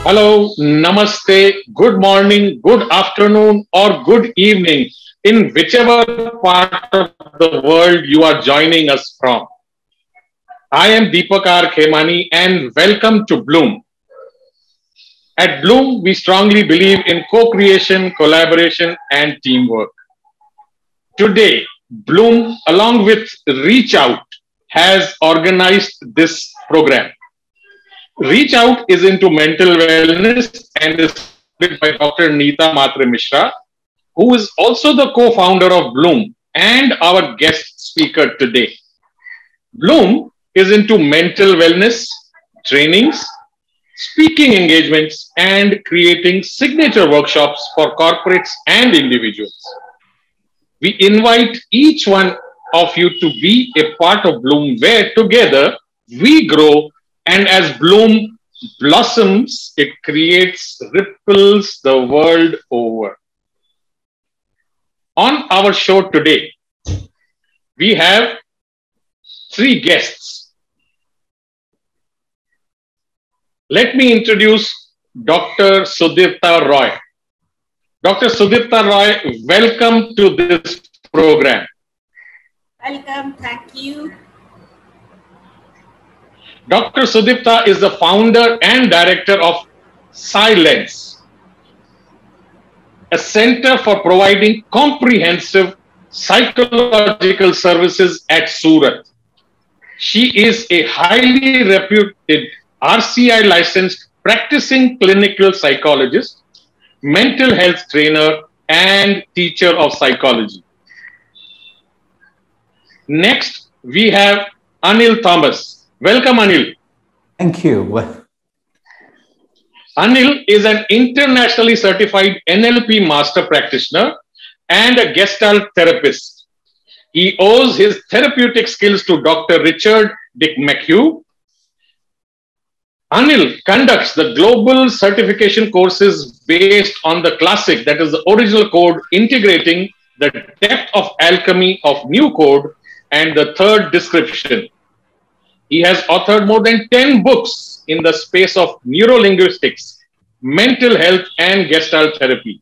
Hello, namaste, good morning, good afternoon, or good evening in whichever part of the world you are joining us from. I am Deepak R. Khemani and welcome to Bloom. At Bloom, we strongly believe in co-creation, collaboration, and teamwork. Today, Bloom, along with Reach Out, has organized this program. Reach Out is into mental wellness and is led by Dr. Neeta Matre Mishra, who is also the co-founder of Bloom and our guest speaker today. Bloom is into mental wellness, trainings, speaking engagements, and creating signature workshops for corporates and individuals. We invite each one of you to be a part of Bloom, where together we grow, and as Bloom blossoms, it creates ripples the world over. On our show today, we have three guests. Let me introduce Dr. Sudhirta Roy. Dr. Sudhirta Roy, welcome to this program. Welcome, thank you. Dr. Sudhirta is the founder and director of Silence, a center for providing comprehensive psychological services at Surat. She is a highly reputed RCI licensed practicing clinical psychologist, mental health trainer, and teacher of psychology. Next, we have Anil Thomas. Welcome, Anil. Thank you. Anil is an internationally certified NLP master practitioner and a Gestalt therapist. He owes his therapeutic skills to Dr. Richard Dick McHugh. Anil conducts the global certification courses based on the classic, that is the original code, integrating the depth of alchemy of new code and the third description. He has authored more than 10 books in the space of neurolinguistics, mental health, and Gestalt therapy.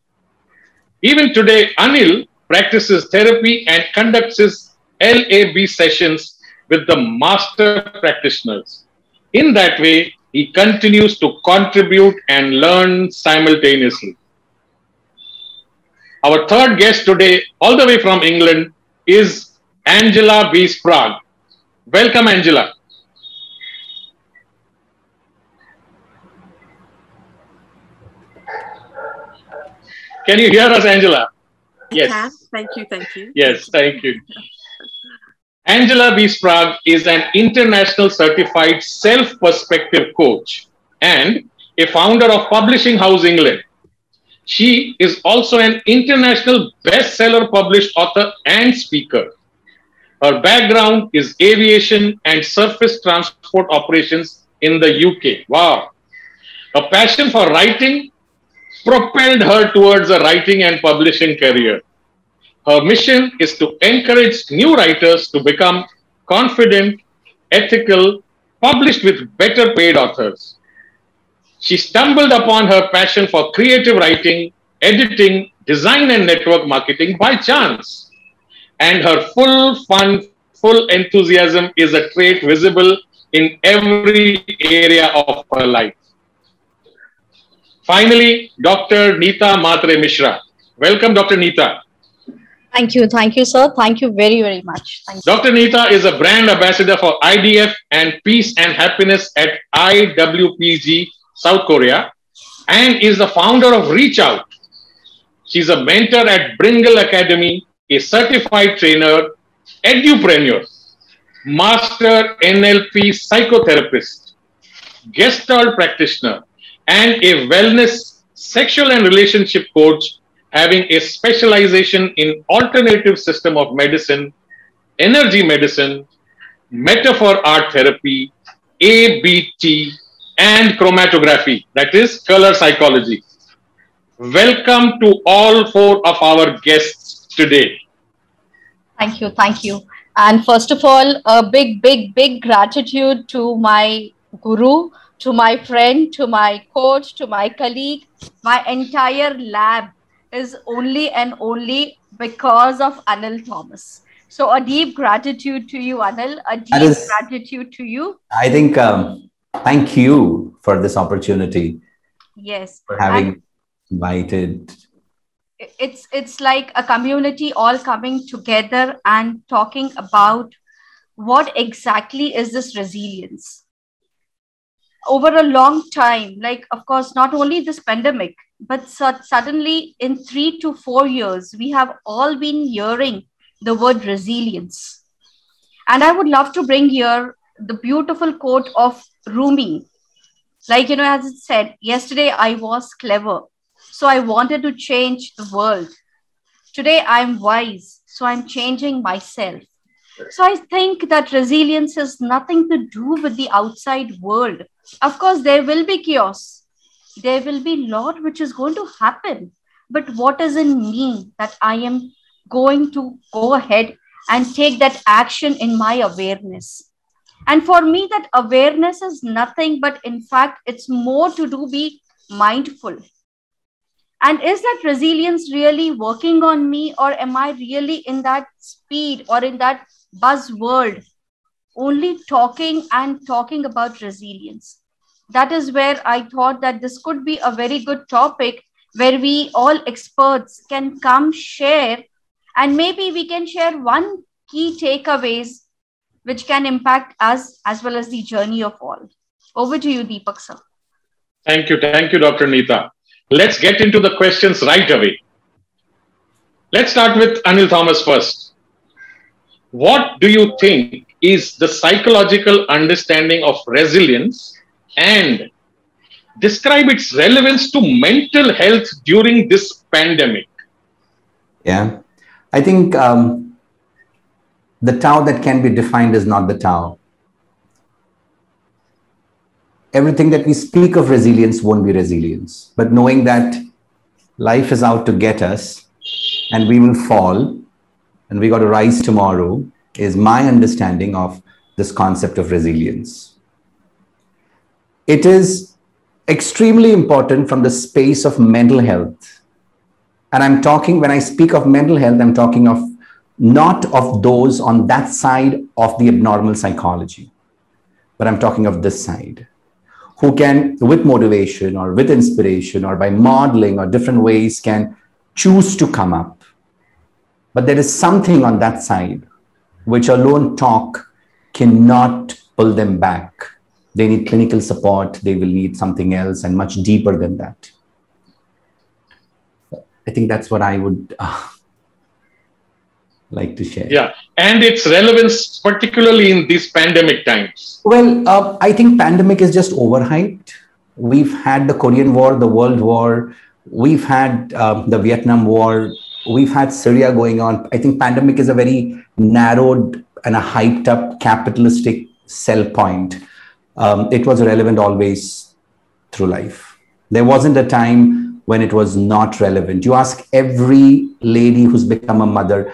Even today, Anil practices therapy and conducts his LAB sessions with the master practitioners. In that way, he continues to contribute and learn simultaneously. Our third guest today, all the way from England, is Angela B Sprague. Welcome, Angela. Can you hear us, Angela? Yes. I can. Thank you. Yes, thank you. Angela B Sprague is an international certified self-perspective coach and a founder of Publishing House England. She is also an international bestseller published author and speaker. Her background is aviation and surface transport operations in the UK. Wow. Her passion for writing propelled her towards a writing and publishing career. Her mission is to encourage new writers to become confident, ethical, published with better paid authors. She stumbled upon her passion for creative writing, editing, design, and network marketing by chance. And her full fun, full enthusiasm is a trait visible in every area of her life. Finally, Dr. Neeta Matre Mishra. Welcome, Dr. Neeta. Thank you, sir. Thank you very, very much. Thank you. Dr. Neeta is a brand ambassador for IDF and Peace and Happiness at IWPG, South Korea, and is the founder of Reach Out. She's a mentor at Bringle Academy, a certified trainer, edupreneur, master NLP psychotherapist, Gestalt practitioner, and a wellness, sexual and relationship coach, having a specialization in alternative system of medicine, energy medicine, metaphor art therapy, ABT, and chromatography, that is color psychology. Welcome to all four of our guests today? Thank you. Thank you. And first of all, a big, big, big gratitude to my guru, to my friend, to my coach, to my colleague. My entire lab is only and only because of Anil Thomas. So a deep gratitude to you, Anil. A That deep is, gratitude to you. I think, thank you for this opportunity, Yes. for And having invited. it's like a community all coming together and talking about what exactly is this resilience over a long time. Like, of course, not only this pandemic, but suddenly in 3 to 4 years we have all been hearing the word resilience. And I would love to bring here the beautiful quote of Rumi. Like, as it said, yesterday I was clever, so I wanted to change the world. Today I'm wise, so I'm changing myself. So I think that resilience has nothing to do with the outside world. Of course, there will be chaos. There will be a lot which is going to happen. But what is in me that I am going to go ahead and take that action in my awareness? And for me, that awareness is nothing but, in fact, it's more to do be mindful. And is that resilience really working on me, or am I really in that speed or in that buzzword, only talking and talking about resilience? That is where I thought that this could be a very good topic where we all experts can come share, and maybe we can share one key takeaways which can impact us as well as the journey of all. Over to you, Deepak sir. Thank you, Dr. Neeta. Let's get into the questions right away. Let's start with Anil Thomas first. What do you think is the psychological understanding of resilience, and describe its relevance to mental health during this pandemic? Yeah, I think the Tao that can be defined is not the Tao. Everything that we speak of resilience won't be resilience, but knowing that life is out to get us and we will fall and we got to rise tomorrow is my understanding of this concept of resilience. It is extremely important from the space of mental health. And I'm talking, when I speak of mental health, I'm talking of not of those on that side of the abnormal psychology, but I'm talking of this side, who can, with motivation or with inspiration or by modeling or different ways, can choose to come up. But there is something on that side which alone talk cannot pull them back. They need clinical support. They will need something else and much deeper than that. I think that's what I would like to share. Yeah, and its relevance, particularly in these pandemic times. Well, I think pandemic is just overhyped. We've had the Korean War, the World War. We've had the Vietnam War. We've had Syria going on. I think pandemic is a very narrowed and a hyped up capitalistic sell point. It was relevant always through life. There wasn't a time when it was not relevant. You ask every lady who's become a mother,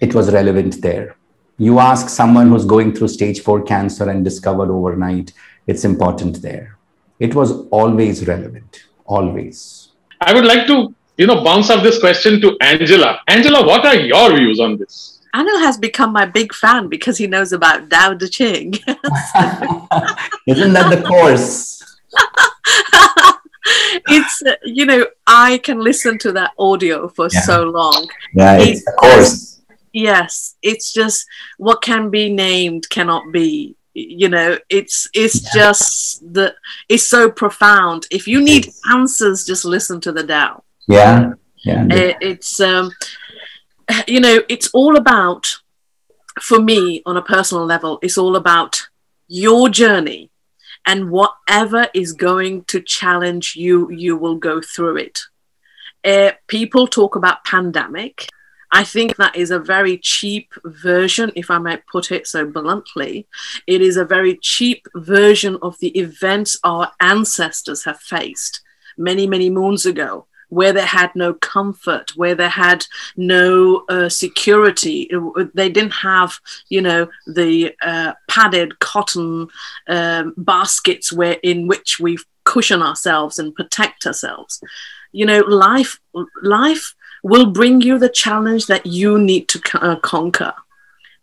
it was relevant there. You ask someone who's going through stage 4 cancer and discovered overnight, it's important there. It was always relevant, always. I would like to, bounce off this question to Angela. Angela, what are your views on this? Anil has become my big fan because he knows about Tao Te Ching. Isn't that the course? It's, I can listen to that audio for so long. Yeah, it's the course. Yes, it's just what can be named cannot be. It's just it's so profound. If you need answers, just listen to the Tao. Yeah. It's it's all about, for me on a personal level, it's all about your journey, and whatever is going to challenge you, you will go through it. People talk about pandemic. I think that is a very cheap version, if I might put it so bluntly. It is a very cheap version of the events our ancestors have faced many, many moons ago, where they had no comfort, where they had no security. They didn't have, you know, the padded cotton baskets in which we cushion ourselves and protect ourselves. You know, life will bring you the challenge that you need to conquer.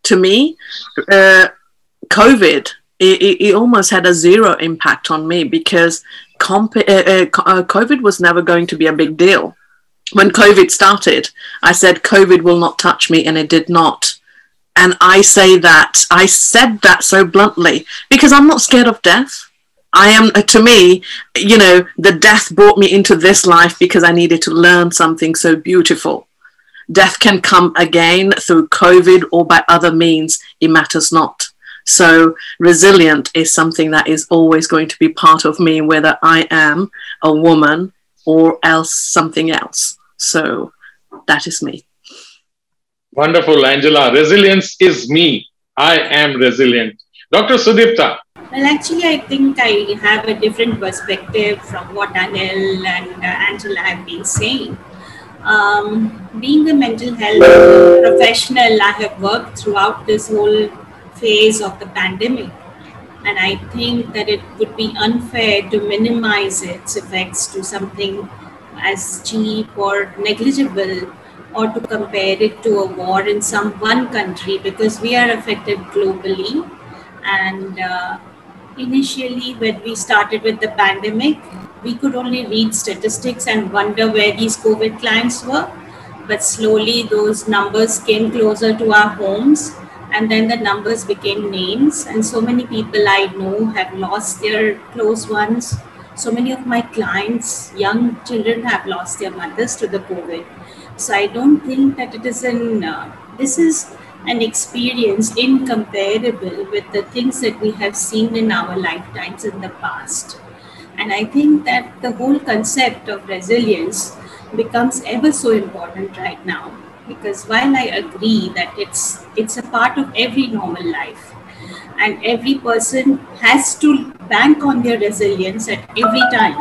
To me, COVID, it almost had a zero impact on me, because COVID was never going to be a big deal. When COVID started, I said, COVID will not touch me, and it did not. And I said that so bluntly, because I'm not scared of death. To me, you know, the death brought me into this life because I needed to learn something so beautiful. Death can come again through COVID or by other means. It matters not. So resilient is something that is always going to be part of me, whether I am a woman or else something else. So that is me. Wonderful, Angela. Resilience is me. I am resilient. Dr. Sudhirta. Well, actually, I think I have a different perspective from what Anil and Angela have been saying. Being a mental health professional, I have worked throughout this whole phase of the pandemic. And I think that it would be unfair to minimize its effects to something as cheap or negligible, or to compare it to a war in some one country, because we are affected globally. And initially, when we started with the pandemic, we could only read statistics and wonder where these COVID clients were. But slowly those numbers came closer to our homes, and then the numbers became names. And so many people I know have lost their close ones. So many of my clients, young children, have lost their mothers to the COVID. So I don't think that it is this is an experience incomparable with the things that we have seen in our lifetimes in the past. And I think that the whole concept of resilience becomes ever so important right now, because while I agree that it's a part of every normal life, and every person has to bank on their resilience at every time.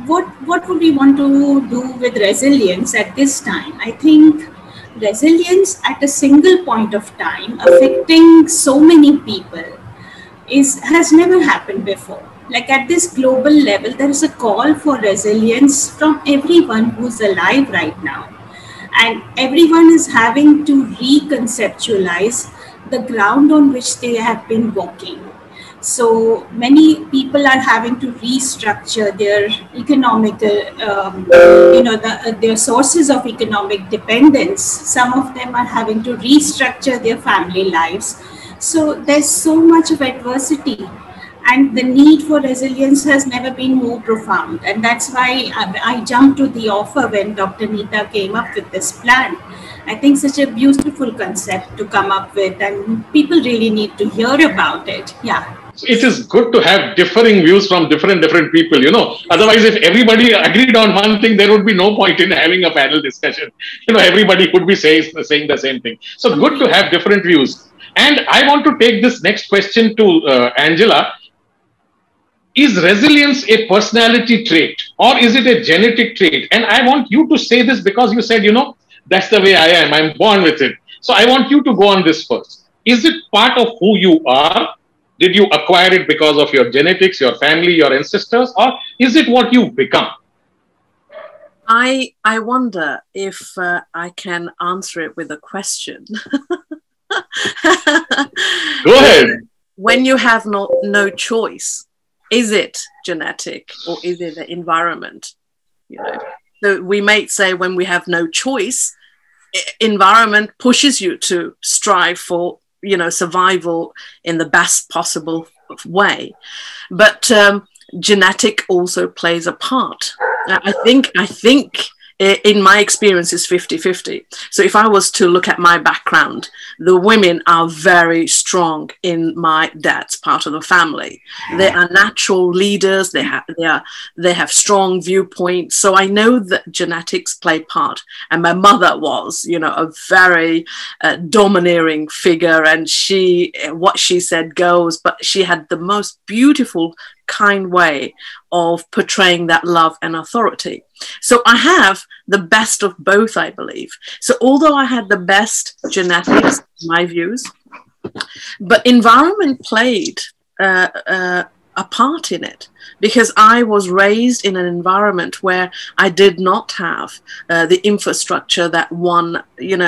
What would we want to do with resilience at this time? I think resilience at a single point of time affecting so many people has never happened before. Like at this global level, there is a call for resilience from everyone who's alive right now. And everyone is having to reconceptualize the ground on which they have been walking. So many people are having to restructure their economical, their sources of economic dependence. Some of them are having to restructure their family lives. So there's so much of adversity, and the need for resilience has never been more profound. And that's why I jumped to the offer when Dr. Neeta came up with this plan. I think such a beautiful concept to come up with, and people really need to hear about it. Yeah. So it is good to have differing views from different people, you know. Otherwise, if everybody agreed on one thing, there would be no point in having a panel discussion. You know, everybody could be saying the same thing. So good to have different views. And I want to take this next question to Angela. Is resilience a personality trait, or is it a genetic trait? And I want you to say this because you said, you know, that's the way I am. I'm born with it. So I want you to go on this first. Is it part of who you are? Did you acquire it because of your genetics, your family, your ancestors, or is it what you've become? I wonder if I can answer it with a question. Go ahead. When you have no choice, is it genetic or is it the environment? You know, so we might say when we have no choice, environment pushes you to strive for, you know, survival in the best possible way. But genetic also plays a part. I think in my experience is 50-50. So if I was to look at my background, the women are very strong in my dad's part of the family. They are natural leaders. They have strong viewpoints. So I know that genetics play part. And my mother was, you know, a very domineering figure, and what she said goes. But she had the most beautiful kind way of portraying that love and authority. So I have the best of both, I believe. So although I had the best genetics, my views, but environment played a part in it, because I was raised in an environment where I did not have the infrastructure that one,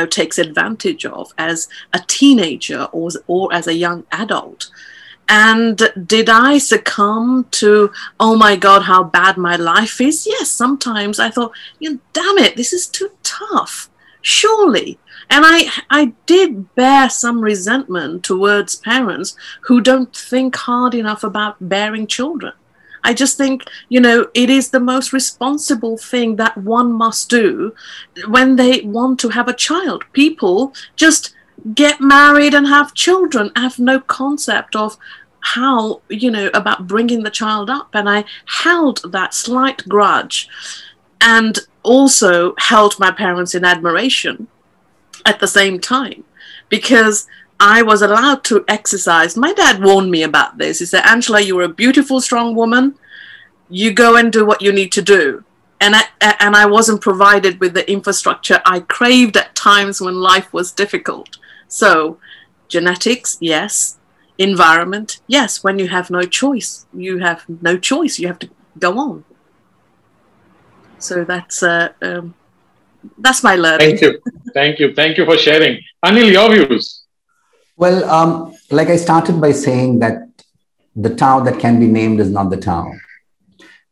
takes advantage of as a teenager or as a young adult. And did I succumb to, oh my God, how bad my life is? Yes, sometimes I thought, damn it, this is too tough, surely. And I did bear some resentment towards parents who don't think hard enough about bearing children. I just think, it is the most responsible thing that one must do when they want to have a child. People just get married and have children, have no concept of how, about bringing the child up. And I held that slight grudge and also held my parents in admiration at the same time, because I was allowed to exercise. My dad warned me about this. He said, Angela, you're a beautiful, strong woman. You go and do what you need to do. And I wasn't provided with the infrastructure I craved at times when life was difficult. So genetics, yes. Environment, yes. When you have no choice, you have no choice. You have to go on. So that's my learning. Thank you for sharing. Anil, your views? Well, like I started by saying that the Tao that can be named is not the Tao.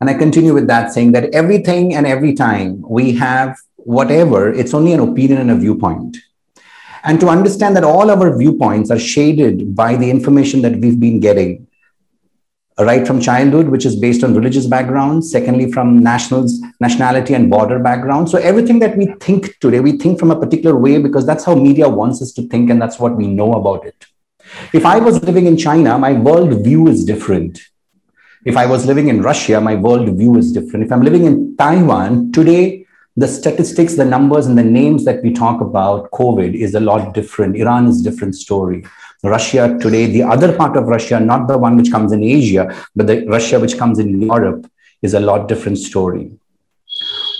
And I continue with that, saying that everything and every time we have whatever, it's only an opinion and a viewpoint. And to understand that all our viewpoints are shaded by the information that we've been getting, right from childhood, which is based on religious backgrounds, secondly, from nationality and border background. So everything that we think today, we think from a particular way because that's how media wants us to think and that's what we know about it. If I was living in China, my world view is different. If I was living in Russia, my world view is different. If I'm living in Taiwan, today, the statistics, the numbers and the names that we talk about, COVID, is a lot different. Iran is a different story. Russia today, the other part of Russia, not the one which comes in Asia, but the Russia which comes in Europe, is a lot different story.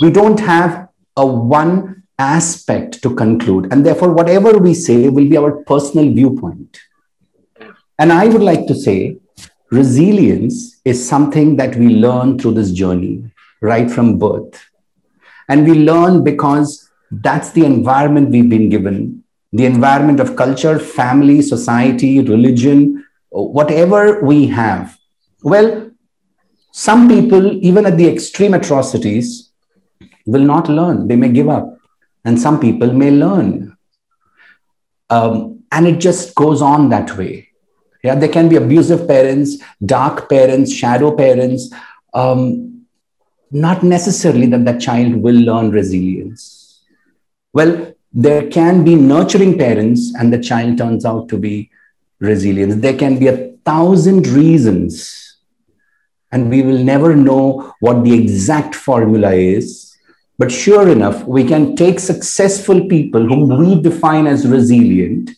We don't have a one aspect to conclude, and therefore whatever we say will be our personal viewpoint. And I would like to say resilience is something that we learn through this journey, right from birth. And we learn because that's the environment we've been given, the environment of culture, family, society, religion, whatever we have. Well, some people, even at the extreme atrocities, will not learn. They may give up. And some people may learn. And it just goes on that way. Yeah, there can be abusive parents, dark parents, shadow parents. Not necessarily that the child will learn resilience. Well, there can be nurturing parents and the child turns out to be resilient. There can be 1,000 reasons and we will never know what the exact formula is. But sure enough, we can take successful people whom we define as resilient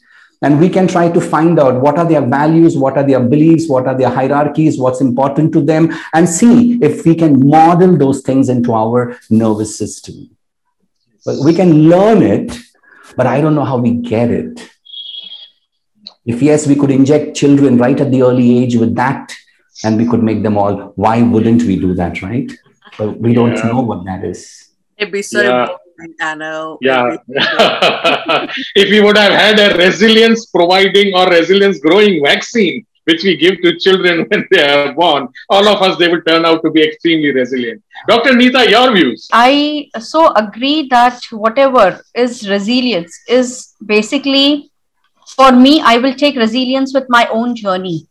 and we can try to find out what are their values, what are their beliefs, what are their hierarchies, what's important to them, and see if we can model those things into our nervous system. Well, we can learn it, but I don't know how we get it. If yes, we could inject children right at the early age with that, and we could make them all, why wouldn't we do that, right? But we don't know what that is. It'd be so boring, Anil. Yeah. If we would have had a resilience providing or resilience growing vaccine, which we give to children when they are born, all of us, they will turn out to be extremely resilient. Dr. Neeta, your views? I so agree that whatever is resilience is basically, for me, I will take resilience with my own journey.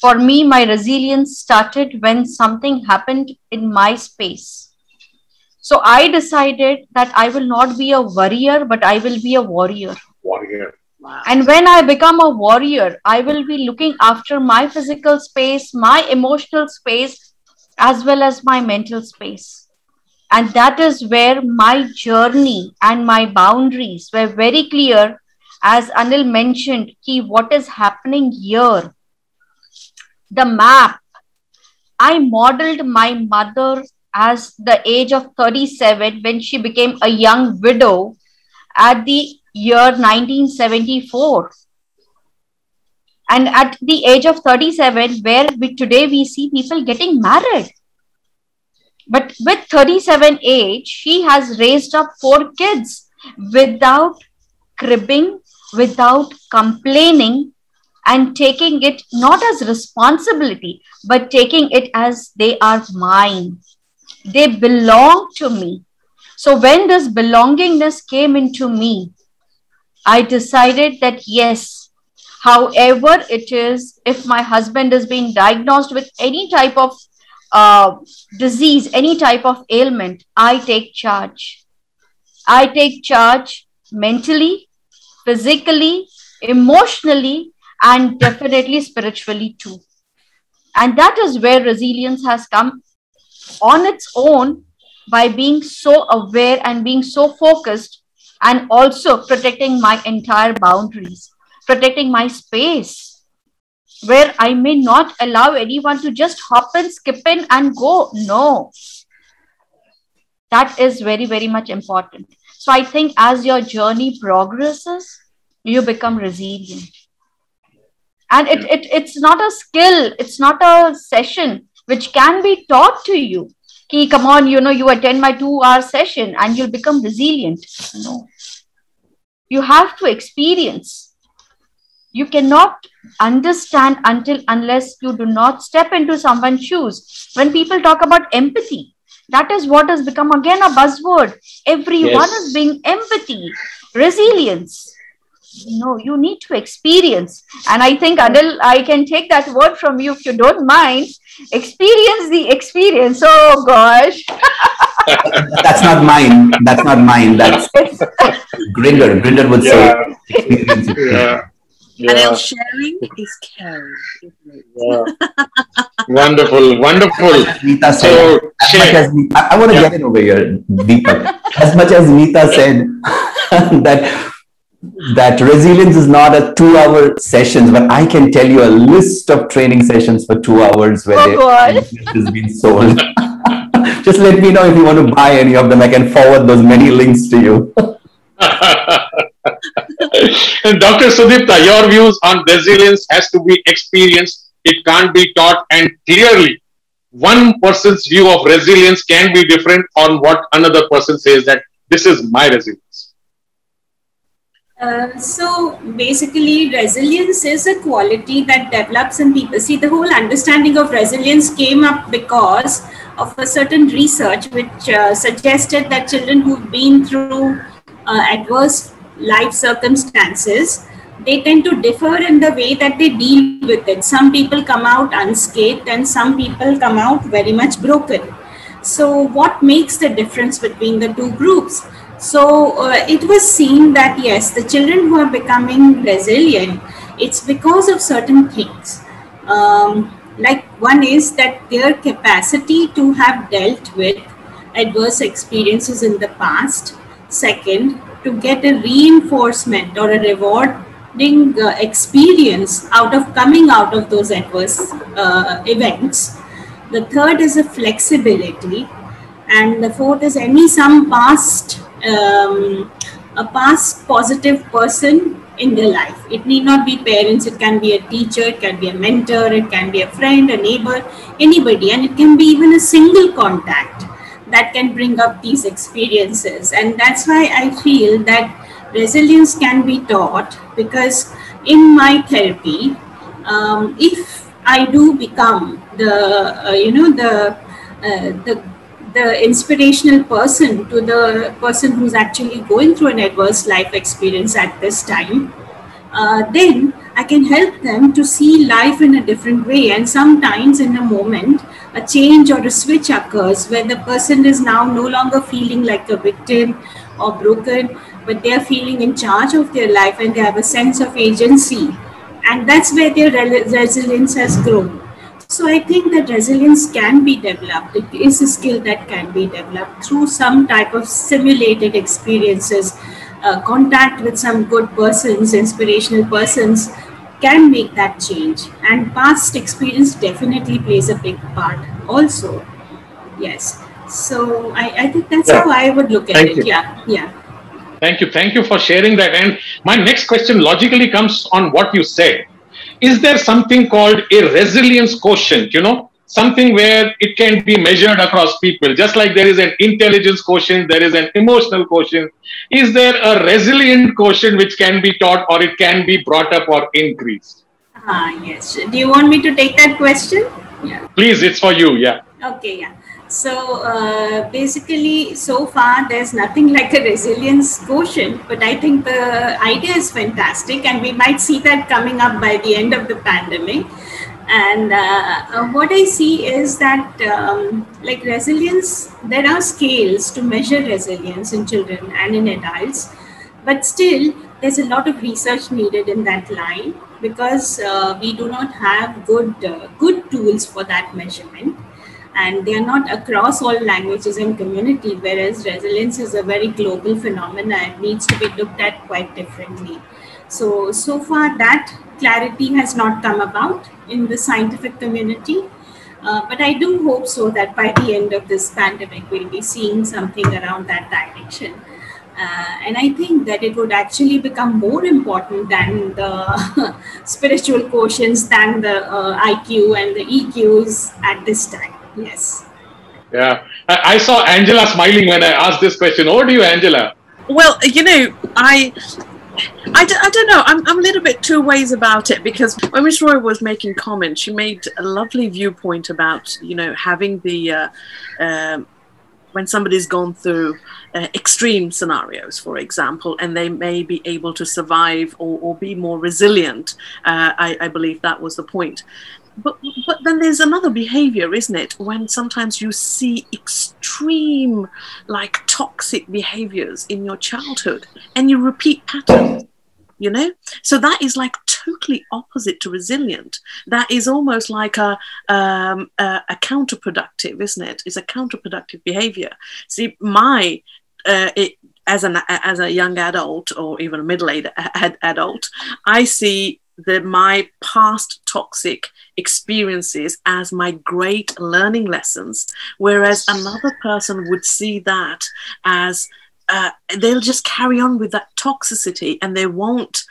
For me, my resilience started when something happened in my space. So I decided that I will not be a worrier, but I will be a warrior. Warrior. Wow. And when I become a warrior, I will be looking after my physical space, my emotional space, as well as my mental space. And that is where my journey and my boundaries were very clear. As Anil mentioned, what is happening here, the map, I modeled my mother as the age of 37 when she became a young widow at the year 1974. And at the age of 37, where today we see people getting married. But with 37 age, she has raised up 4 kids without cribbing, without complaining, and taking it not as responsibility, but taking it as they are mine. They belong to me. So when this belongingness came into me, I decided that yes, however it is, if my husband is being diagnosed with any type of disease, any type of ailment, I take charge. I take charge mentally, physically, emotionally, and definitely spiritually too. And that is where resilience has come on its own, by being so aware and being so focused, and also protecting my entire boundaries, protecting my space, where I may not allow anyone to just hop in, skip in, and go. No, that is very, very much important. So I think as your journey progresses, you become resilient. And it's not a skill, it's not a session which can be taught to you. Ki, come on, you attend my 2-hour session and you'll become resilient. No. You have to experience. You cannot understand unless you do not step into someone's shoes. When people talk about empathy, that is what has become again a buzzword. Everyone is being empathy, resilience. No, you need to experience. And I think, Anil, I can take that word from you if you don't mind. Experience the experience. Oh gosh. That's not mine. That's not mine. That's Grinder. Grinder would say experience. Anil, sharing is caring. Yeah. Wonderful, wonderful. Neeta said, I want to get in over here, Deepak. As much as Neeta said that resilience is not a 2-hour session, but I can tell you a list of training sessions for 2 hours where has been sold. Just let me know if you want to buy any of them. I can forward those many links to you. And Dr. Sudhirta, your views on resilience has to be experienced. It can't be taught, and clearly one person's view of resilience can be different on what another person says that this is my resilience. So basically, resilience is a quality that develops in people. See, the whole understanding of resilience came up because of a certain research which suggested that children who've been through adverse life circumstances, they tend to differ in the way that they deal with it. Some people come out unscathed and some people come out very much broken. So what makes the difference between the two groups? So it was seen that yes, the children who are becoming resilient, it's because of certain things. Like one is that their capacity to have dealt with adverse experiences in the past. Second, to get a reinforcement or a rewarding experience out of coming out of those adverse events. The third is a flexibility, and the fourth is some past a past positive person in their life. It need not be parents, it can be a teacher, it can be a mentor, it can be a friend, a neighbor, anybody, and it can be even a single contact that can bring up these experiences. And that's why I feel that resilience can be taught, because in my therapy, if I do become the inspirational person to the person who's actually going through an adverse life experience at this time, then I can help them to see life in a different way. And sometimes in a moment, a change or a switch occurs where the person is now no longer feeling like a victim or broken, but they are feeling in charge of their life and they have a sense of agency. And that's where their resilience has grown. So I think that resilience can be developed. It is a skill that can be developed through some type of simulated experiences, contact with some good persons, inspirational persons, can make that change. And past experience definitely plays a big part also. Yes. So I think that's how I would look at Thank it. you. Yeah. Yeah. Thank you. Thank you for sharing that. And my next question logically comes on what you said. Is there something called a resilience quotient? Something where it can be measured across people, just like there is an intelligence quotient, there is an emotional quotient. Is there a resilient quotient which can be taught, or it can be brought up or increased? Yes. Do you want me to take that question? Yeah. Please, it's for you. Yeah. Okay, yeah. So basically, so far, there's nothing like a resilience quotient, but I think the idea is fantastic, and we might see that coming up by the end of the pandemic. And what I see is that like resilience, there are scales to measure resilience in children and in adults, but still there's a lot of research needed in that line, because we do not have good tools for that measurement, and they are not across all languages and community, whereas resilience is a very global phenomenon and needs to be looked at quite differently. So far that clarity has not come about in the scientific community, but I do hope so that by the end of this pandemic, we'll be seeing something around that direction. And I think that it would actually become more important than the spiritual quotients, than the IQ and the EQs at this time. Yes. Yeah. I saw Angela smiling when I asked this question. Over to you, Angela. Well, I don't know. I'm a little bit two ways about it, because when Miss Roy was making comments, she made a lovely viewpoint about, having the, when somebody's gone through extreme scenarios, for example, and they may be able to survive or be more resilient. I believe that was the point. But then there's another behavior, isn't it? When sometimes you see extreme, like toxic behaviors in your childhood and you repeat patterns, So that is like totally opposite to resilient. That is almost like a counterproductive, isn't it? It's a counterproductive behavior. See, as a young adult or even a middle-aged adult, I see my past toxic experiences as my great learning lessons, whereas another person would see that as they'll just carry on with that toxicity, and they won't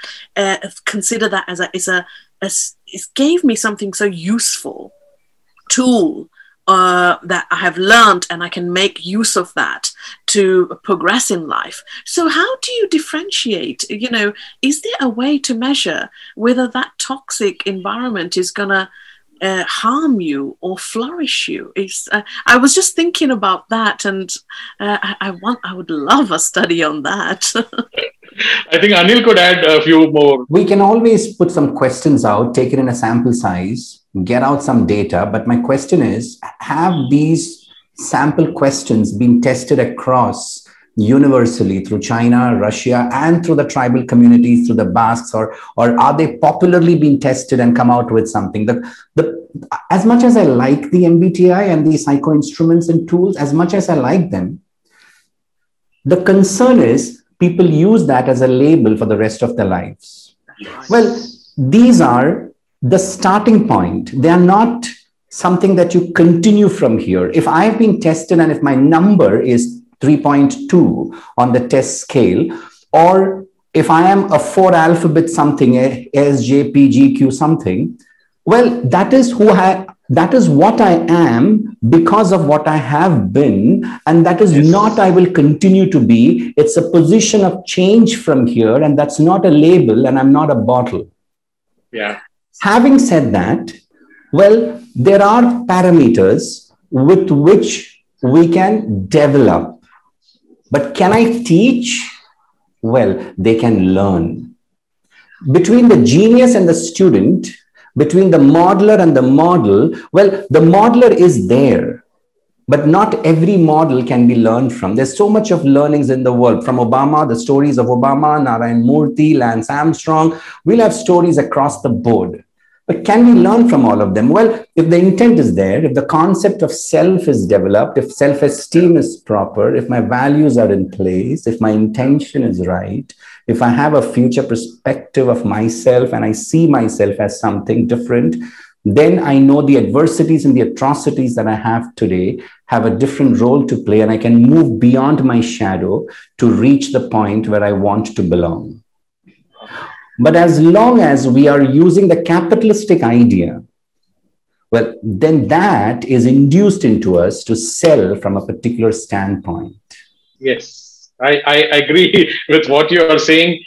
consider that as it gave me something so useful tool that I have learned, and I can make use of that to progress in life. So how do you differentiate? Is there a way to measure whether that toxic environment is going to harm you or flourish you? I was just thinking about that, and I would love a study on that. I think Anil could add a few more. We can always put some questions out, take it in a sample size, get out some data. But my question is, have these sample questions been tested across universally through China, Russia, and through the tribal communities, through the Basques, or are they popularly being tested and come out with something? As much as I like the MBTI and these psycho instruments and tools, as much as I like them, the concern is people use that as a label for the rest of their lives. Well, these are the starting point. They are not something that you continue from here. If I've been tested and if my number is 3.2 on the test scale, or if I am a 4 alphabet something, SJPGQ something, well, that is what I am because of what I have been, and that is not I will continue to be. It's a position of change from here, and that's not a label, and I'm not a bottle. Yeah. Having said that, well, there are parameters with which we can develop. But can I teach? Well, they can learn. Between the genius and the student, between the modeler and the model, well, the modeler is there, but not every model can be learned from. There's so much of learnings in the world. From Obama, the stories of Obama, Narayan Murthy, Lance Armstrong, we'll have stories across the board. But can we learn from all of them? Well, if the intent is there, if the concept of self is developed, if self-esteem is proper, if my values are in place, if my intention is right, if I have a future perspective of myself and I see myself as something different, then I know the adversities and the atrocities that I have today have a different role to play, and I can move beyond my shadow to reach the point where I want to belong. But as long as we are using the capitalistic idea, well, then that is induced into us to sell from a particular standpoint. Yes, I agree with what you are saying.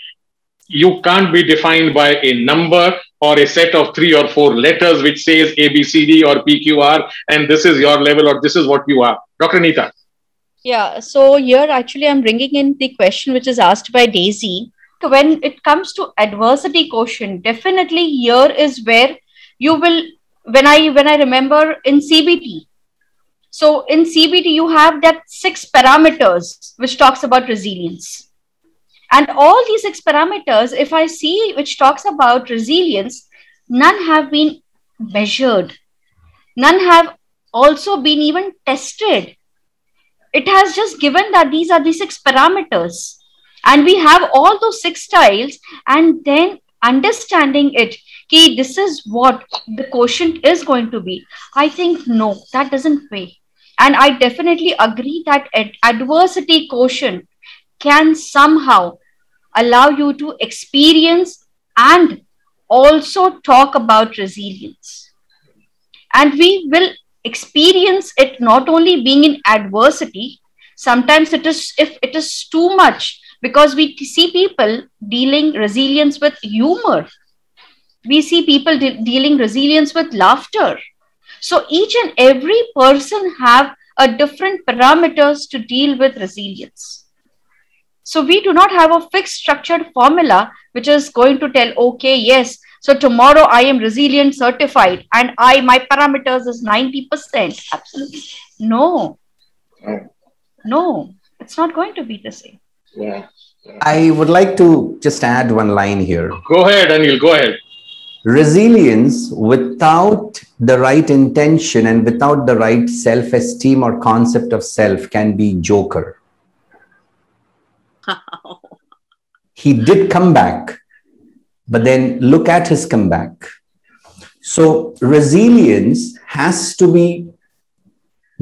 You can't be defined by a number or a set of 3 or 4 letters which says A, B, C, D or PQR, and this is your level or this is what you are. Dr. Neeta. Yeah, so here actually I'm bringing in the question which is asked by Daisy. When it comes to adversity quotient, definitely here is where you will, when I remember in CBT. So in CBT, you have that 6 parameters which talks about resilience. And all these 6 parameters, if I see which talks about resilience, none have been measured. None have also been even tested. It has just given that these are the 6 parameters. And we have all those 6 styles, and then understanding it, okay, this is what the quotient is going to be. I think, no, that doesn't pay. And I definitely agree that adversity quotient can somehow allow you to experience and also talk about resilience. And we will experience it not only being in adversity, sometimes it is, if it is too much, because we see people dealing resilience with humor. We see people dealing resilience with laughter. So each and every person have a different parameters to deal with resilience. So we do not have a fixed structured formula which is going to tell, okay, yes, so tomorrow I am resilient certified and my parameters is 90%. Absolutely. No, it's not going to be the same. Yeah. I would like to just add one line here. Go ahead, Anil, go ahead. Resilience without the right intention and without the right self-esteem or concept of self can be joker. He did come back, but then look at his comeback. So resilience has to be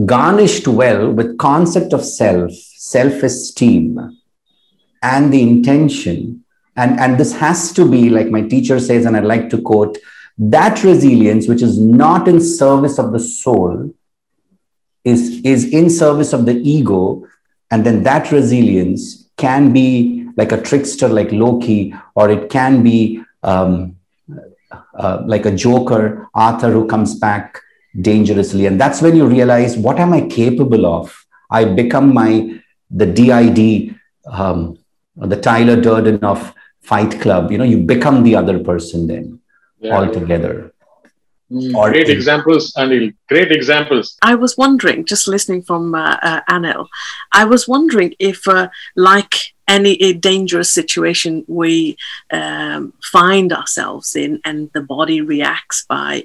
garnished well with concept of self, self-esteem, and the intention. And this has to be, like my teacher says, and I like to quote, that resilience which is not in service of the soul is in service of the ego. And then that resilience can be like a trickster like Loki, or it can be like a joker, Arthur, who comes back dangerously. And that's when you realize, what am I capable of? I become the DID, the Tyler Durden of Fight Club. You become the other person then altogether. Great examples, Anil. Great examples. I was wondering, just listening from Anil, I was wondering if, like any dangerous situation we find ourselves in, and the body reacts by,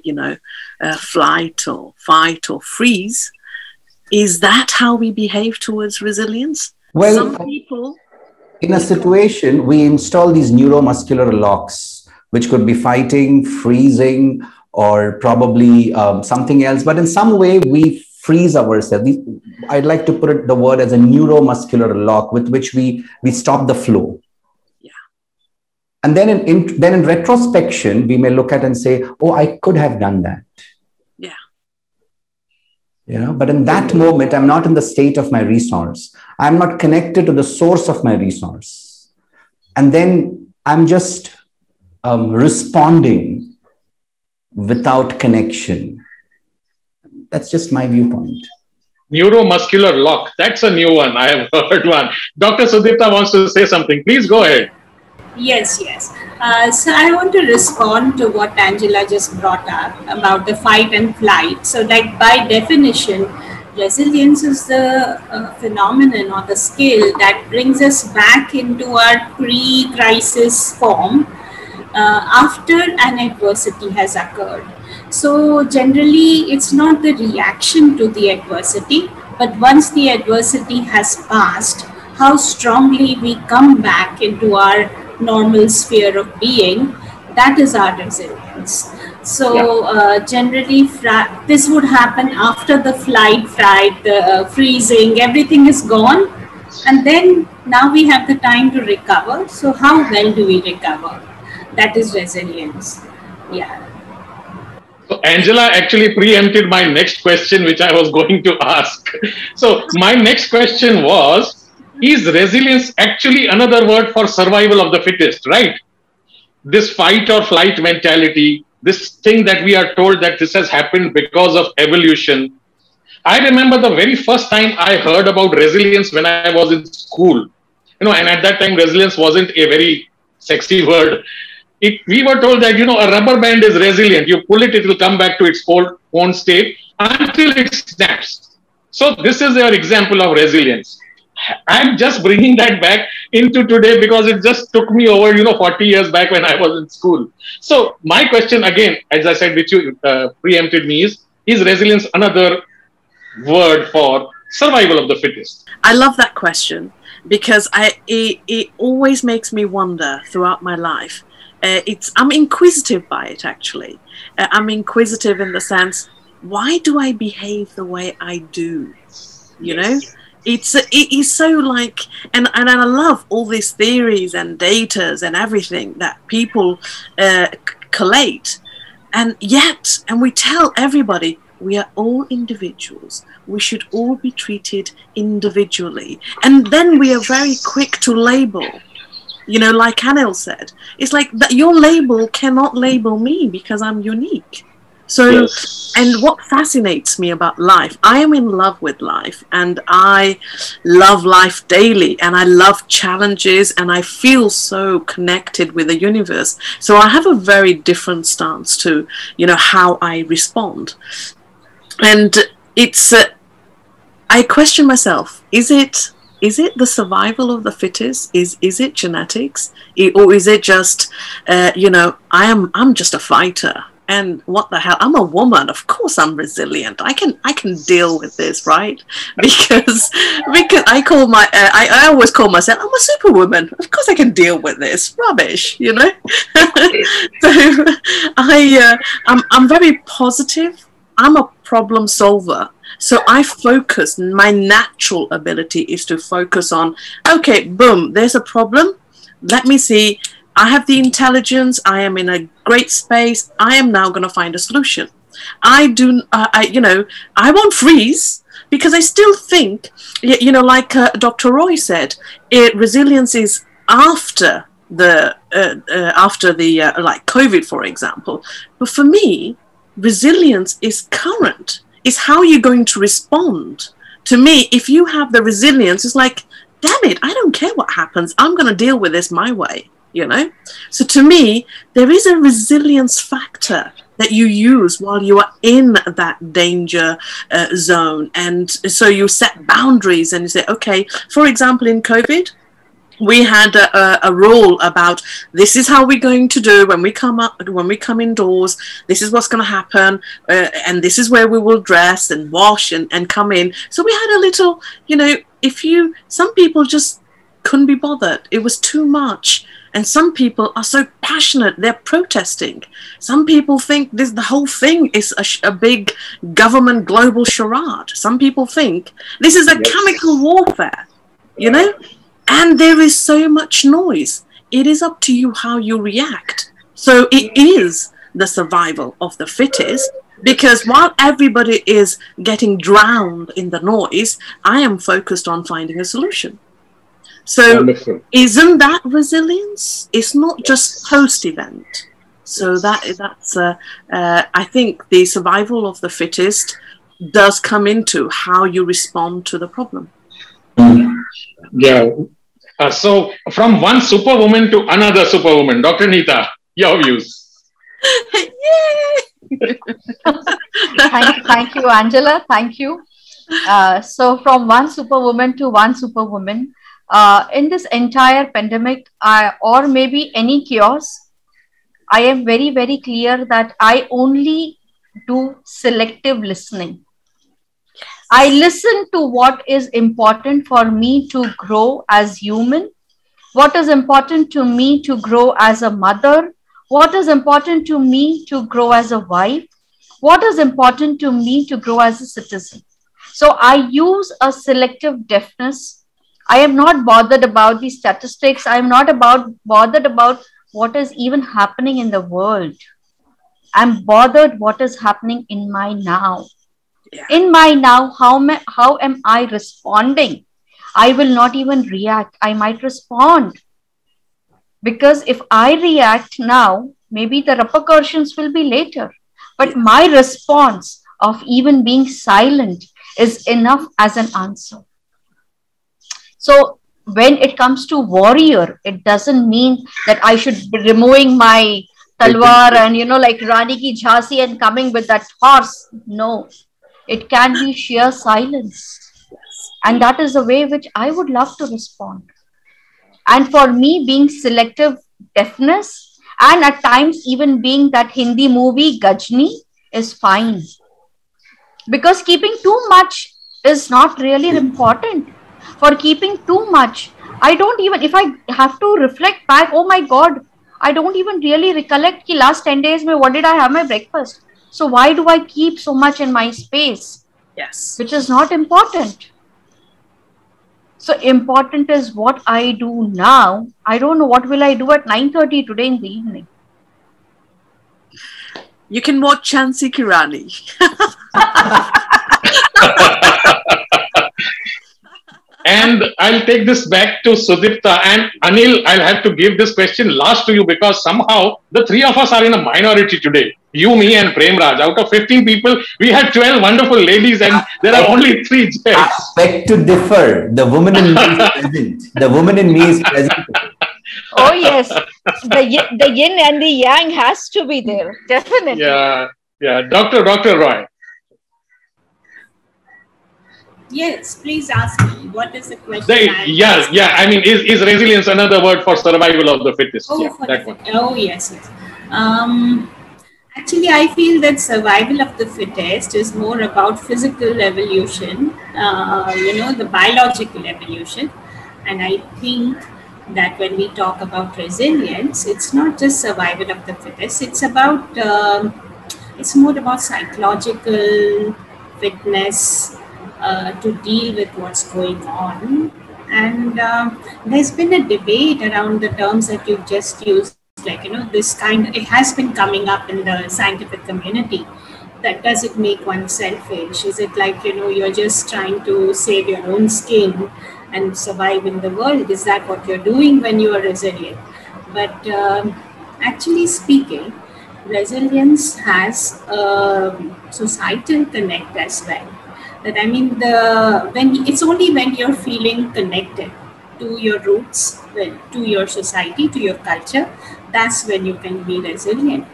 flight or fight or freeze, is that how we behave towards resilience? Well, some people... In a situation, we install these neuromuscular locks, which could be fighting, freezing, or probably something else. But in some way, we freeze ourselves. I'd like to put the word as a neuromuscular lock with which we stop the flow. Yeah. And then in retrospection, we may look at and say, oh, I could have done that. Yeah. But in that moment, I'm not in the state of my resource. I'm not connected to the source of my resource. And then I'm just responding without connection. That's just my viewpoint. Neuromuscular lock. That's a new one. I have heard one. Dr. Sudhirta wants to say something. Please go ahead. Yes. So I want to respond to what Angela just brought up about the fight and flight. So like by definition, resilience is the phenomenon or the skill that brings us back into our pre-crisis form after an adversity has occurred. So generally, it's not the reaction to the adversity, but once the adversity has passed, how strongly we come back into our normal sphere of being, that is our resilience. So generally, this would happen after the flight, fright, the freezing, everything is gone. And then now we have the time to recover. So how well do we recover? That is resilience. Yeah. So Angela actually preempted my next question, which I was going to ask. So my next question was, is resilience actually another word for survival of the fittest, right? This fight or flight mentality, this thing that we are told that this has happened because of evolution. I remember the very first time I heard about resilience when I was in school, and at that time resilience wasn't a very sexy word. We were told that, a rubber band is resilient. You pull it, it will come back to its own state until it snaps. So this is your example of resilience. I'm just bringing that back into today because it just took me over, 40 years back when I was in school. So my question again, as I said, which you preempted me is resilience another word for survival of the fittest? I love that question because it always makes me wonder throughout my life. I'm inquisitive by it, actually. I'm inquisitive in the sense, why do I behave the way I do? It is so like, and I love all these theories and datas and everything that people collate, and we tell everybody we are all individuals. We should all be treated individually, and then we are very quick to label. Like Anil said, it's like that your label cannot label me because I'm unique. So, yes. And what fascinates me about life, I am in love with life and I love life daily and I love challenges and I feel so connected with the universe. So I have a very different stance to, how I respond. And it's, I question myself, is it the survival of the fittest? Is it genetics? Or is it just, I'm just a fighter? And what the hell? I'm a woman. Of course, I'm resilient. I can deal with this, right? Because I call I always call myself, I'm a superwoman. Of course, I can deal with this rubbish, So I'm very positive. I'm a problem solver. So I focus. My natural ability is to focus on. Okay, boom. There's a problem. Let me see. I have the intelligence. I am in a great space. I am now going to find a solution. I won't freeze because I still think, like Dr. Roy said, resilience is after the like COVID, for example. But for me, resilience is current. It's how you're going to respond. To me, if you have the resilience, it's like, damn it, I don't care what happens. I'm going to deal with this my way. So to me, there is a resilience factor that you use while you are in that danger zone. And so you set boundaries and you say, okay, for example, in COVID, we had a rule about this is how we're going to do when we come indoors. This is what's going to happen, and this is where we will dress and wash and come in. So we had a little, some people just couldn't be bothered. It was too much. And some people are so passionate, they're protesting. Some people think the whole thing is a big government global charade. Some people think this is a chemical warfare, And there is so much noise. It is up to you how you react. So it is the survival of the fittest, because while everybody is getting drowned in the noise, I am focused on finding a solution. So wonderful. Isn't that resilience? It's not just post-event. So that's I think the survival of the fittest does come into how you respond to the problem. Yeah. So from one superwoman to another superwoman, Dr. Neeta, your views. Yay! Thank you, Angela. Thank you. So from one superwoman to one superwoman, in this entire pandemic, or maybe any chaos, I am very, very clear that I only do selective listening. I listen to what is important for me to grow as human, what is important to me to grow as a mother, what is important to me to grow as a wife, what is important to me to grow as a citizen. So I use a selective deafness. I am not bothered about the statistics. I am not bothered about what is even happening in the world. I'm bothered what is happening in my now. Yeah. In my now, how am I responding? I will not even react. I might respond. Because if I react now, maybe the repercussions will be later. But my response of even being silent is enough as an answer. So when it comes to warrior, it doesn't mean that I should be removing my talwar and, like Rani ki Jhansi and coming with that horse. No, it can be sheer silence. And that is the way which I would love to respond. And for me, being selective deafness and at times even being that Hindi movie Gajni is fine. Because keeping too much is not really important. For keeping too much, I don't even, if I have to reflect back, oh my God, I don't even really recollect the last 10 days, what did I have my breakfast? So why do I keep so much in my space? Yes. Which is not important. So important is what I do now. I don't know what will I do at 9:30 today in the evening. You can watch Chansi Kirani. And I'll take this back to Sudhirta. And Anil, I'll have to give this question last to you because somehow the three of us are in a minority today. You, me, and Premraj. Out of 15 people, we had 12 wonderful ladies, and there are only 3 gents. I beg to differ. The woman in me is present. The woman in me is present. Oh, yes. The yin and the yang has to be there. Definitely. Yeah. Dr. Roy. Yes, please ask me. What is the question? I mean, is resilience another word for survival of the fittest? Yes. Actually, I feel that survival of the fittest is more about physical evolution, the biological evolution. And I think that when we talk about resilience, it's not just survival of the fittest. It's about, it's more about psychological fitness, to deal with what's going on. And there's been a debate around the terms that you've just used, it has been coming up in the scientific community. That does it make one selfish? Is it like, you're just trying to save your own skin and survive in the world? Is that what you're doing when you are resilient? But actually speaking, resilience has a societal connect as well. That I mean, it's only when you're feeling connected to your roots, to your society, to your culture, that's when you can be resilient.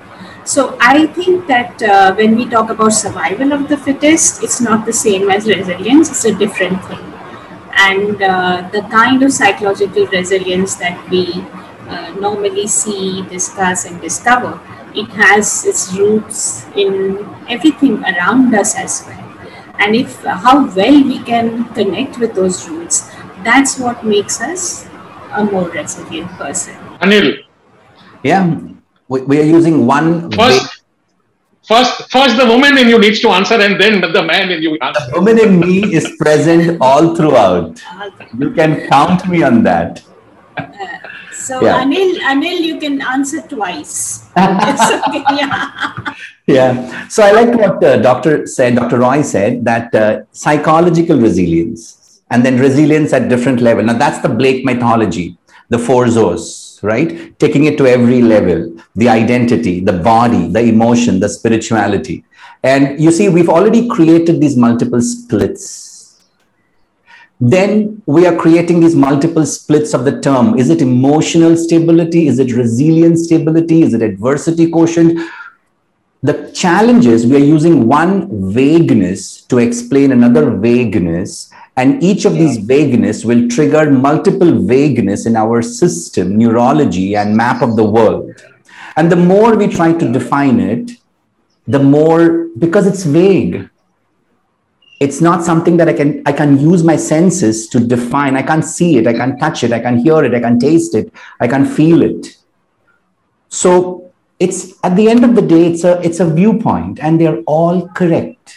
So I think that when we talk about survival of the fittest, it's not the same as resilience, it's a different thing. And the kind of psychological resilience that we normally see, discuss and discover, it has its roots in everything around us as well. And how well we can connect with those roots, that's what makes us a more resilient person. Anil. Yeah, we are using one. First, the woman in you needs to answer, and then the man in you answer. The woman in me is present all throughout. You can count me on that. Anil, you can answer twice. It's okay. Yeah. So I liked what Dr. Roy said, that psychological resilience and then resilience at different level. Now that's the Blake mythology, the 4 Zos, right? Taking it to every level, the identity, the body, the emotion, the spirituality. And you see, we've already created these multiple splits. Then we are creating these multiple splits of the term. Is it emotional stability? Is it resilience stability? Is it adversity quotient? The challenge is we are using one vagueness to explain another vagueness, and each of these vagueness will trigger multiple vagueness in our system, neurology, and map of the world. And the more we try to define it, the more, because it's vague. It's not something that I can use my senses to define. I can't see it, I can't touch it, I can't hear it, I can't taste it, I can't feel it. So it's, at the end of the day, it's a viewpoint, and they're all correct.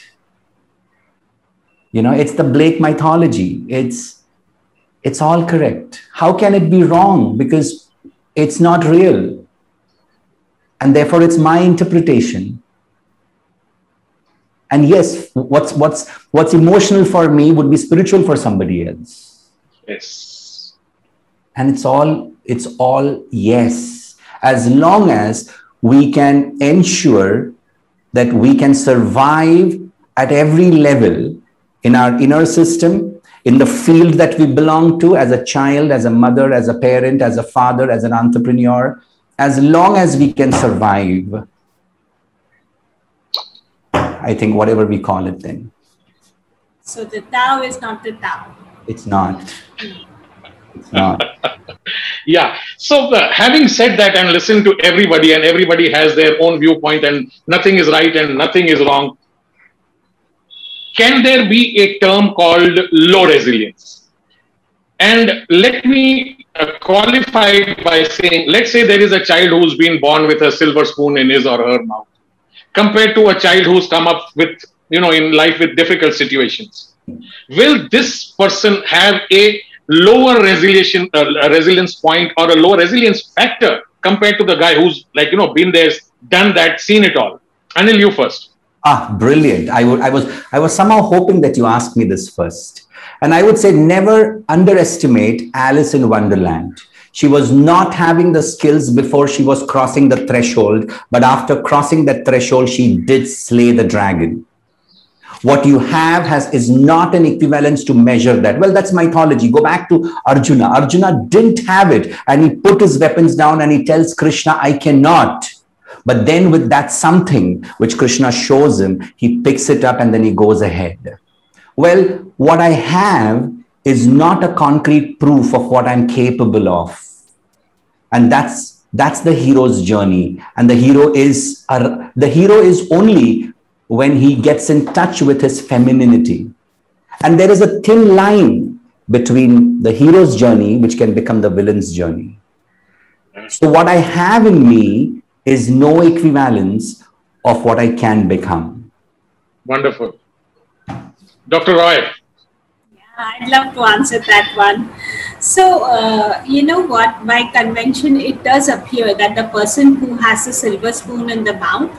You know, it's the Blake mythology. It's all correct. How can it be wrong? Because it's not real. And therefore it's my interpretation. And yes, what's emotional for me would be spiritual for somebody else. Yes. And it's all yes, as long as we can ensure that we can survive at every level in our inner system, in the field that we belong to, as a child, as a mother, as a parent, as a father, as an entrepreneur, as long as we can survive, I think whatever we call it then. So the Tao is not the Tao. It's not. It's not. Yeah. So having said that, and listened to everybody, and everybody has their own viewpoint, and nothing is right and nothing is wrong, can there be a term called low resilience? And let me qualify it by saying, let's say there is a child who's been born with a silver spoon in his or her mouth, compared to a child who's come up with, in life with difficult situations. Will this person have a lower resilience point or a lower resilience factor compared to the guy who's been there, done that, seen it all? Anil, you first. Brilliant. I was somehow hoping that you asked me this first. And I would say never underestimate Alice in Wonderland. She was not having the skills before she was crossing the threshold, but after crossing that threshold, she did slay the dragon. What you have is not an equivalence to measure that. Well, that's mythology. Go back to Arjuna. Arjuna didn't have it, and he put his weapons down and he tells Krishna, I cannot. But then with that something which Krishna shows him, he picks it up and then he goes ahead. Well, what I have is not a concrete proof of what I'm capable of. And that's the hero's journey. And the hero is only when he gets in touch with his femininity. And there is a thin line between the hero's journey, which can become the villain's journey. So what I have in me is no equivalence of what I can become. Wonderful. Dr. Roy. I'd love to answer that one. So, you know what, by convention, it does appear that the person who has a silver spoon in the mouth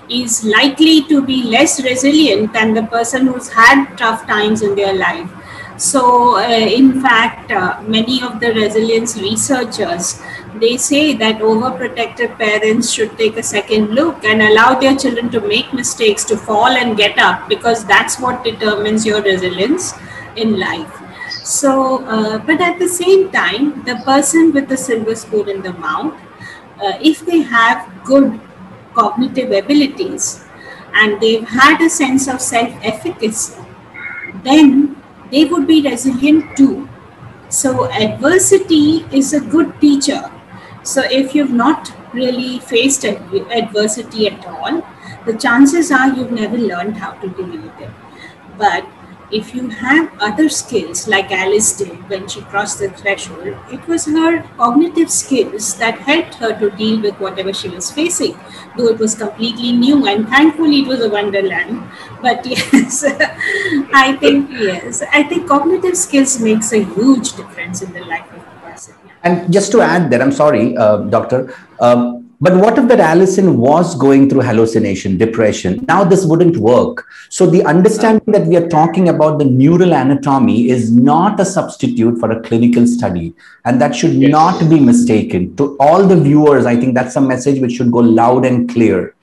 is likely to be less resilient than the person who's had tough times in their life. So, in fact, many of the resilience researchers, they say that overprotective parents should take a second look and allow their children to make mistakes, to fall and get up, because that's what determines your resilience in life. So, but at the same time, the person with the silver spoon in the mouth, if they have good cognitive abilities and they've had a sense of self-efficacy, then they would be resilient too. So adversity is a good teacher. So if you've not really faced adversity at all, the chances are you've never learned how to deal with it. But if you have other skills like Alice did when she crossed the threshold, it was her cognitive skills that helped her to deal with whatever she was facing, though it was completely new, and thankfully it was a wonderland. But yes, I think cognitive skills makes a huge difference in the life of a person. And just to add there, I'm sorry, doctor, but what if that Alison was going through hallucination, depression? Now this wouldn't work. So the understanding that we are talking about the neural anatomy is not a substitute for a clinical study. And that should not be mistaken. To all the viewers, I think that's a message which should go loud and clear.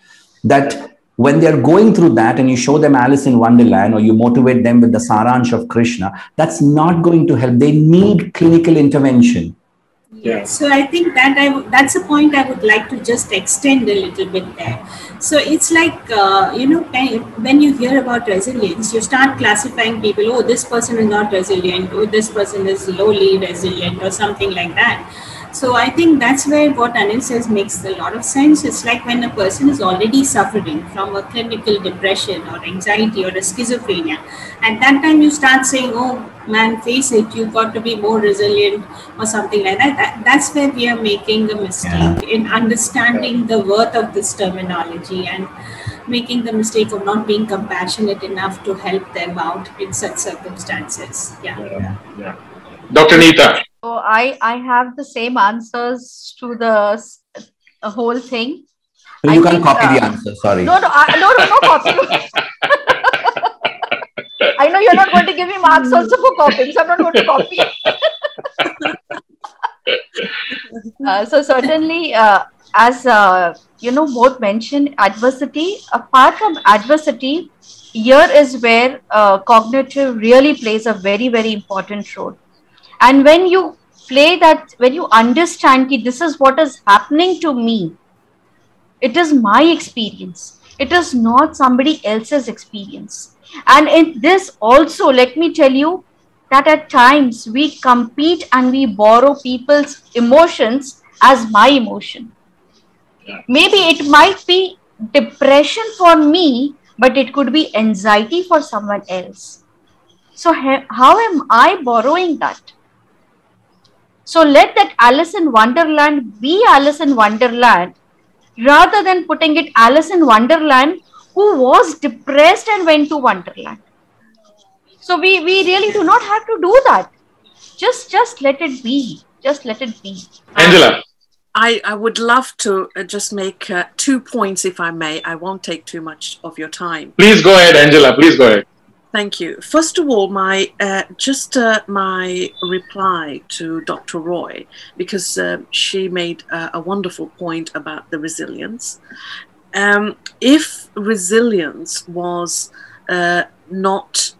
That when they're going through that and you show them Alice in Wonderland or you motivate them with the Saransh of Krishna, that's not going to help. They need clinical intervention. Yeah. So I think that that's a point I would like to just extend a little bit there. So it's like, when you hear about resilience, you start classifying people, oh, this person is not resilient, or this person is lowly resilient or something like that. So I think that's where what Anil says makes a lot of sense. It's like when a person is already suffering from a clinical depression or anxiety or a schizophrenia, at that time you start saying, oh man, face it, you've got to be more resilient or something like that. That's where we are making a mistake in understanding the worth of this terminology and making the mistake of not being compassionate enough to help them out in such circumstances. Yeah. Dr. Neeta. So I have the same answers to the whole thing. So you can't copy the answer, sorry. No copy. I know you're not going to give me marks also for copying, so I'm not going to copy. So certainly, as both mentioned, adversity. Apart from adversity, here is where cognitive really plays a very, very important role. And when you play that, when you understand that this is what is happening to me, it is my experience. It is not somebody else's experience. And in this also, let me tell you that at times we compete and we borrow people's emotions as my emotion. Maybe it might be depression for me, but it could be anxiety for someone else. So how am I borrowing that? So let that Alice in Wonderland be Alice in Wonderland, rather than putting it Alice in Wonderland who was depressed and went to Wonderland. So we really do not have to do that. Just let it be. Just let it be. Angela. I would love to just make 2 points, if I may. I won't take too much of your time. Please go ahead, Angela. Please go ahead. Thank you. First of all, my reply to Dr. Roy, because she made a wonderful point about the resilience. If resilience was not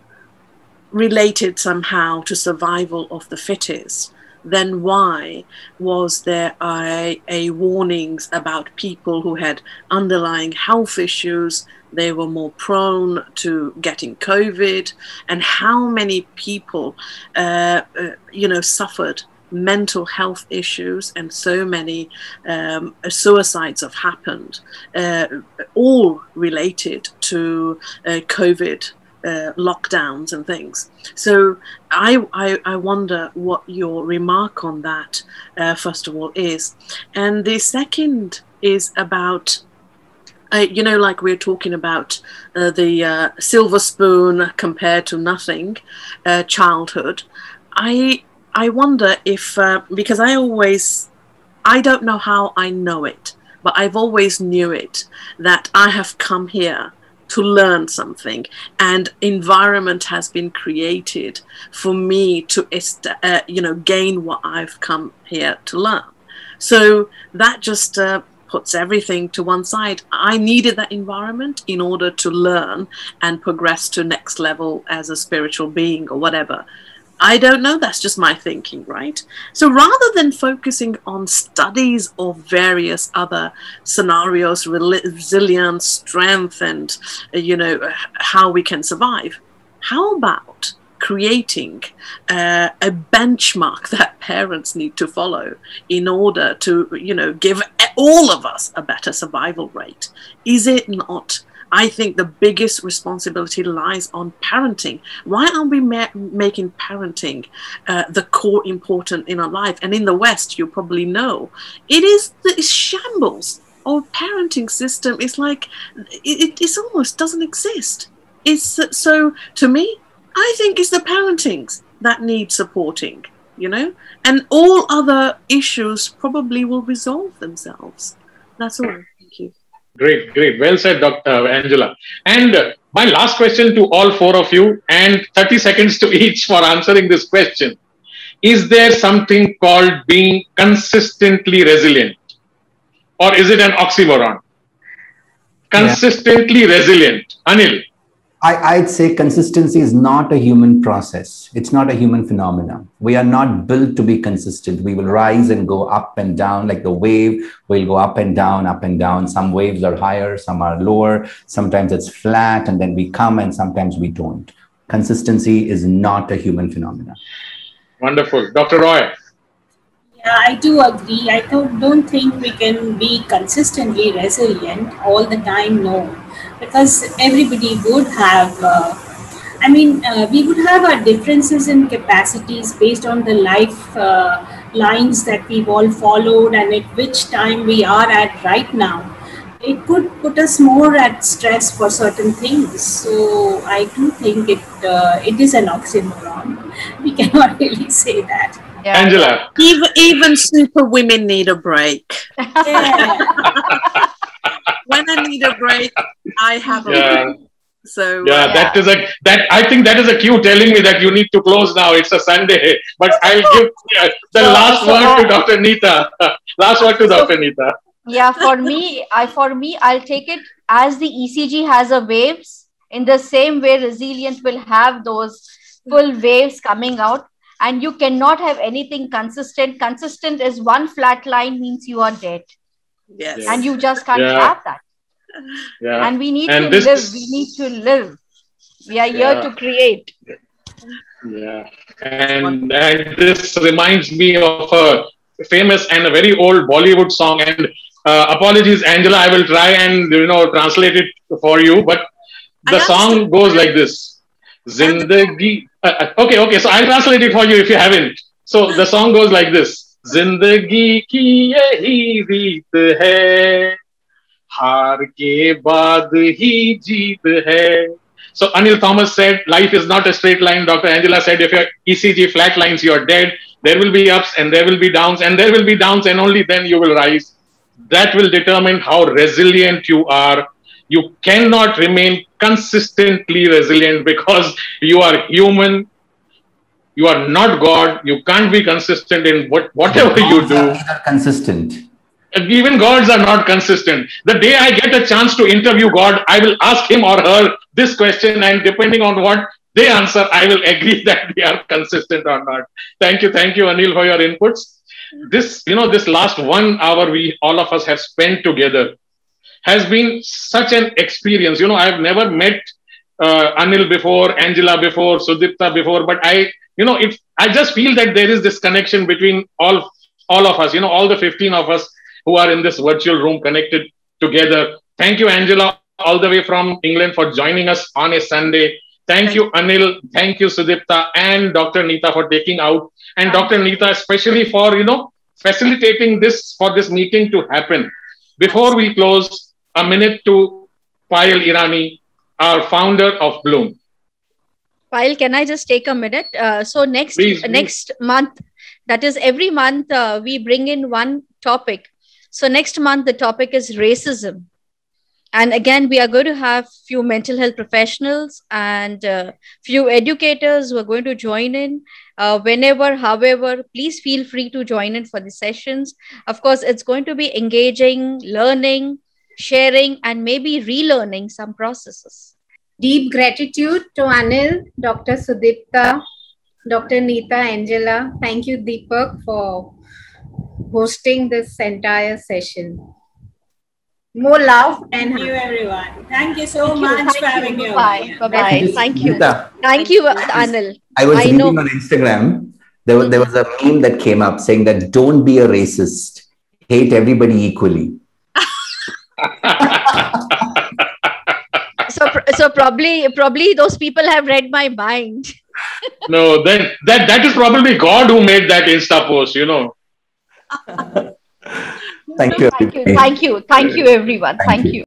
related somehow to survival of the fittest, then why was there a warnings about people who had underlying health issues? They were more prone to getting COVID, and how many people, suffered mental health issues, and so many suicides have happened, all related to COVID lockdowns and things. So I wonder what your remark on that, first of all, is. And the second is about, like we're talking about the silver spoon compared to nothing, childhood. I wonder if, because I don't know how I know it, but I've always knew it, that I have come here to learn something, and environment has been created for me to gain what I've come here to learn. So that just puts everything to one side. I needed that environment in order to learn and progress to next level as a spiritual being or whatever. I don't know, that's just my thinking, right? So rather than focusing on studies of various other scenarios, resilience, strength, and, how we can survive, how about creating a benchmark that parents need to follow in order to, give all of us a better survival rate? Is it not? I think the biggest responsibility lies on parenting. Why aren't we making parenting the core important in our life? And in the West, you probably know, it's shambles. Our parenting system is like, it almost doesn't exist. So to me, I think it's the parentings that need supporting, and all other issues probably will resolve themselves. That's all. Thank you. Great. Well said, Dr. Angela. And my last question to all four of you, and 30 seconds to each for answering this question. Is there something called being consistently resilient? Or is it an oxymoron? Consistently resilient. Anil? I'd say consistency is not a human process. It's not a human phenomenon. We are not built to be consistent. We will rise and go up and down like the wave. We'll go up and down, up and down. Some waves are higher, some are lower. Sometimes it's flat and then we come, and sometimes we don't. Consistency is not a human phenomenon. Wonderful. Dr. Roy? Yeah, I do agree. Don't think we can be consistently resilient all the time. No, because everybody would have. We would have our differences in capacities based on the life lines that we've all followed and at which time we are at right now. It could put us more at stress for certain things. So I do think it is an oxymoron. We cannot really say that. Yeah, Angela. Even super women need a break. Yeah. When I need a break, I have a Yeah. break. So Yeah, I think that is a cue telling me that you need to close now. It's a Sunday, but I'll give the last word to Dr. Neeta. Last word to Dr. Neeta. yeah. For me, I'll take it as the ECG has a waves. In the same way, resilient will have those full waves coming out, and you cannot have anything consistent. Consistent is one flat line means you are dead, yes. and you just can't Yeah. have that. Yeah. And we need And to this- live. We need to live. We are here Yeah. to create. Yeah, and this reminds me of a famous and a very old Bollywood song. And apologies, Angela, I will try and translate it for you. But the song goes like this: Zindagi. Okay. So I'll translate it for you if you haven't. So the song goes like this: Zindagi ki yahi reet hai, haar ke baad hi jeet hai. So Anil Thomas said, life is not a straight line. Dr. Angela said, if your ECG flatlines, you're dead. There will be ups and there will be downs and there will be downs, and only then you will rise. That will determine how resilient you are. You cannot remain consistently resilient because you are human. You are not God. You can't be consistent in whatever you do. Neither consistent. Even gods are not consistent. The day I get a chance to interview God, I will ask him or her this question, and depending on what they answer, I will agree that they are consistent or not. Thank you, Anil, for your inputs. This last 1 hour all of us have spent together has been such an experience. I've never met Anil before, Angela before, Sudhirta before, but I just feel that there is this connection between all of us, all the 15 of us who are in this virtual room connected together. Thank you, Angela, all the way from England for joining us on a Sunday. Thank you, Anil. Thank you, Sudhirta and Dr. Neeta for taking out, and Dr. Neeta especially for, facilitating this meeting to happen. Before we close, a minute to Payal Irani, our founder of Bloom. Payal, can I just take a minute? So next month, that is every month, we bring in one topic. So next month, the topic is racism. And again, we are going to have few mental health professionals and few educators who are going to join in. Whenever, however, please feel free to join in for the sessions. Of course, it's going to be engaging, learning, sharing, and maybe relearning some processes. Deep gratitude to Anil, Dr. Sudhirta, Dr. Neeta, Angela. Thank you, Deepak, for hosting this entire session. More love and Thank you, everyone. Thank you so much for having me. Bye-bye. Thank you. Neeta, Thank you, Anil. I was reading know. on Instagram, there was a meme that came up saying that don't be a racist, hate everybody equally. So probably those people have read my mind. No, then that is probably God who made that Insta post, Thank you. Thank you, everyone. Thank you.